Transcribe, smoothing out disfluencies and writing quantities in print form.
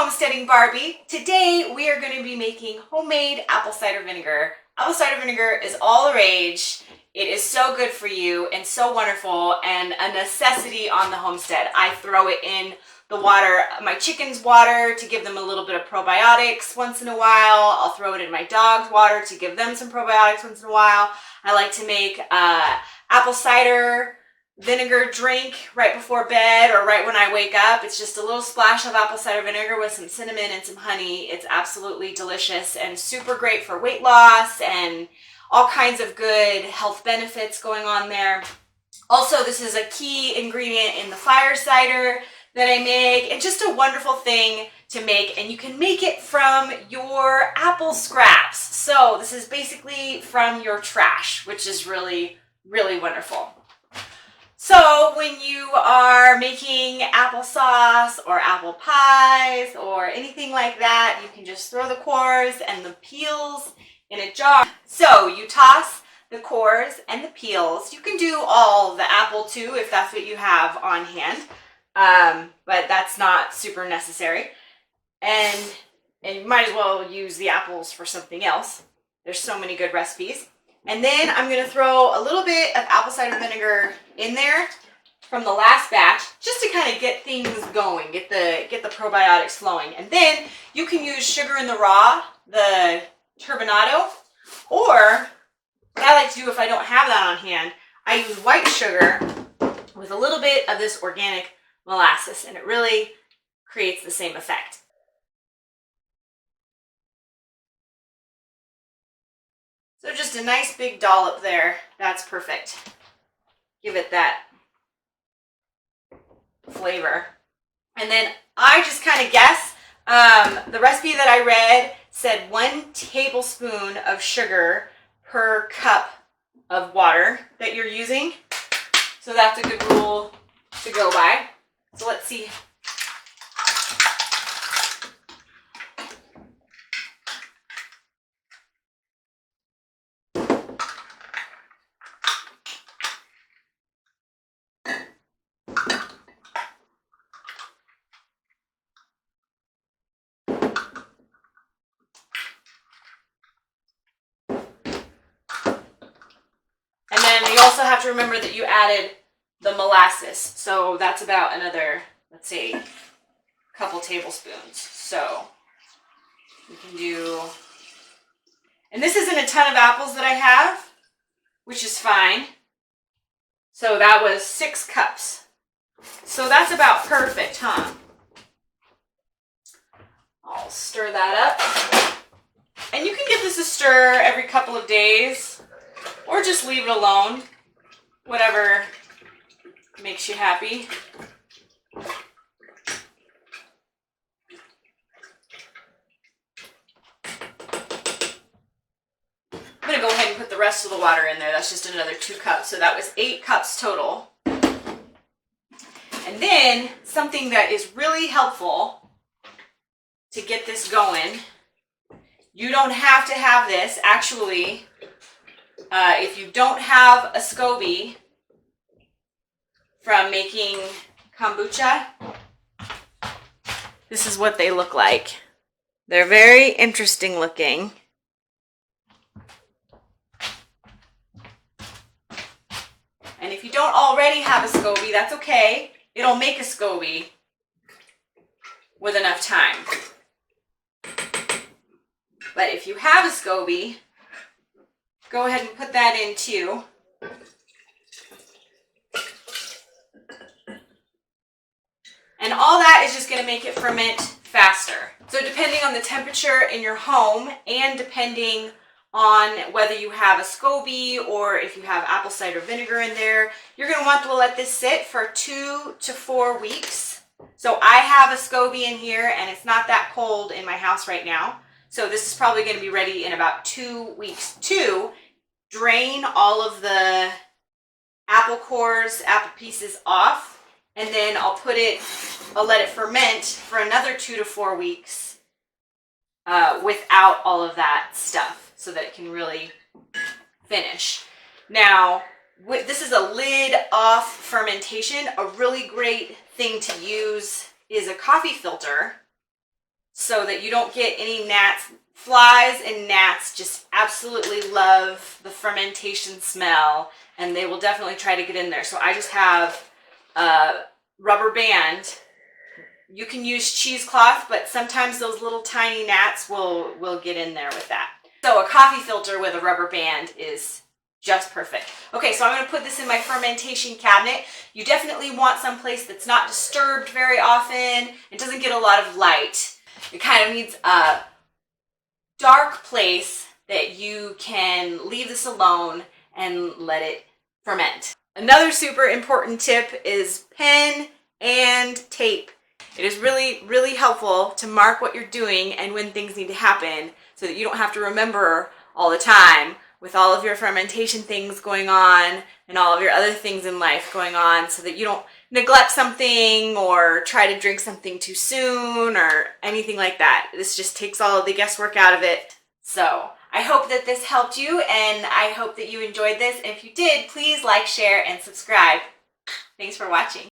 Homesteading Barbie. Today we are going to be making homemade apple cider vinegar. Apple cider vinegar is all the rage. It is so good for you and so wonderful and a necessity on the homestead. I throw it in the water, my chickens' water to give them a little bit of probiotics once in a while. I'll throw it in my dog's water to give them some probiotics once in a while. I like to make apple cider vinegar drink right before bed or right when I wake up. It's just a little splash of apple cider vinegar with some cinnamon and some honey. It's absolutely delicious and super great for weight loss and all kinds of good health benefits going on there. Also, this is a key ingredient in the fire cider that I make. It's just a wonderful thing to make, and you can make it from your apple scraps. So this is basically from your trash, which is really, really wonderful. So when you are making applesauce or apple pies or anything like that, you can just throw the cores and the peels in a jar. So you toss the cores and the peels. You can do all the apple too if that's what you have on hand, but that's not super necessary. And you might as well use the apples for something else. There's so many good recipes. And then I'm going to throw a little bit of apple cider vinegar in there from the last batch just to kind of get things going, get the probiotics flowing. And then you can use sugar in the raw, the Turbinado, or what I like to do if I don't have that on hand, I use white sugar with a little bit of this organic molasses, and it really creates the same effect. So just a nice big dollop there. That's perfect. Give it that flavor. And then I just kind of guess. The recipe that I read said 1 tablespoon of sugar per cup of water that you're using. So that's a good rule to go by. So let's see. And then you also have to remember that you added the molasses. So that's about another, let's say, couple tablespoons. So you can do, and this isn't a ton of apples that I have, which is fine. So that was 6 cups. So that's about perfect, huh? I'll stir that up. And you can give this a stir every couple of days, or just leave it alone, whatever makes you happy. I'm going to go ahead and put the rest of the water in there. That's just another 2 cups. So that was 8 cups total. And then something that is really helpful to get this going, you don't have to have this. Actually, if you don't have a SCOBY from making kombucha, this is what they look like. They're very interesting looking. And if you don't already have a SCOBY, that's okay. It'll make a SCOBY with enough time. But if you have a SCOBY, go ahead and put that in too. And all that is just going to make it ferment faster. So depending on the temperature in your home and depending on whether you have a SCOBY or if you have apple cider vinegar in there, you're going to want to let this sit for 2 to 4 weeks. So I have a SCOBY in here and it's not that cold in my house right now. So this is probably going to be ready in about 2 weeks too. Drain all of the apple cores, apple pieces off, and then I'll let it ferment for another 2 to 4 weeks without all of that stuff so that it can really finish. Now, this is a lid off fermentation. A really great thing to use is a coffee filter so that you don't get any gnats. Flies and gnats just absolutely love the fermentation smell, and they will definitely try to get in there. So I just have a rubber band. You can use cheesecloth, but sometimes those little tiny gnats will get in there with that. So a coffee filter with a rubber band is just perfect. Okay, so I'm going to put this in my fermentation cabinet. You definitely want someplace that's not disturbed very often. It doesn't get a lot of light. It kind of needs a dark place that you can leave this alone and let it ferment. Another super important tip is pen and tape. It is really, really helpful to mark what you're doing and when things need to happen so that you don't have to remember all the time with all of your fermentation things going on and all of your other things in life going on, so that you don't neglect something or try to drink something too soon or anything like that. This just takes all of the guesswork out of it. So I hope that this helped you, and I hope that you enjoyed this. And if you did, please like, share, and subscribe. Thanks for watching.